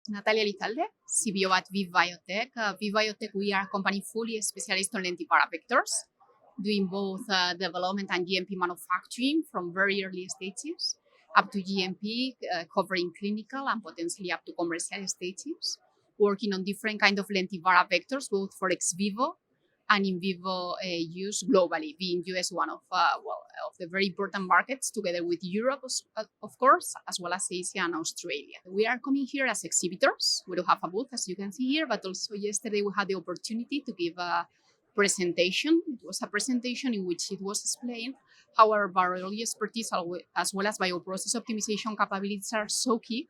Natalia Elizalde, CBO at VIVEbiotech. VIVEbiotech, we are a company fully specialized on lentiviral vectors, doing both development and GMP manufacturing from very early stages up to GMP, covering clinical and potentially up to commercial stages, working on different kind of lentiviral vectors, both for ex vivo and in vivo use globally, being US one of the very important markets, together with Europe, of course, as well as Asia and Australia. We are coming here as exhibitors. We do have a booth, as you can see here, but also yesterday we had the opportunity to give a presentation. It was a presentation in which it was explained how our virology expertise, as well as bioprocess optimization capabilities, are so key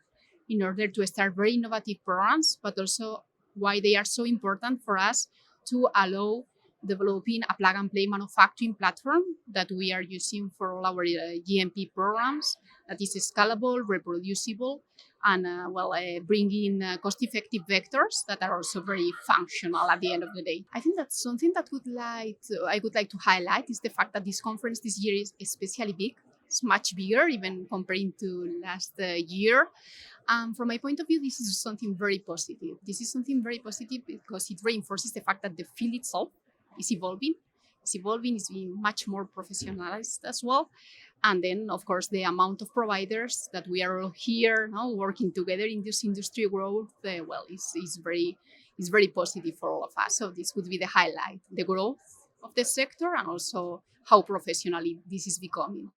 in order to start very innovative programs, but also why they are so important for us to allow developing a plug-and-play manufacturing platform that we are using for all our GMP programs that is scalable, reproducible, and bringing cost-effective vectors that are also very functional at the end of the day. I think that's something that I would like to highlight is the fact that this conference this year is especially big. It's much bigger, even comparing to last year. From my point of view, this is something very positive. This is something very positive because it reinforces the fact that the field itself is evolving. It's evolving, it's being much more professionalized as well. And then, of course, the amount of providers that we are all here now working together in this industry growth, is very positive for all of us. So this would be the highlight, the growth of the sector and also how professionally this is becoming.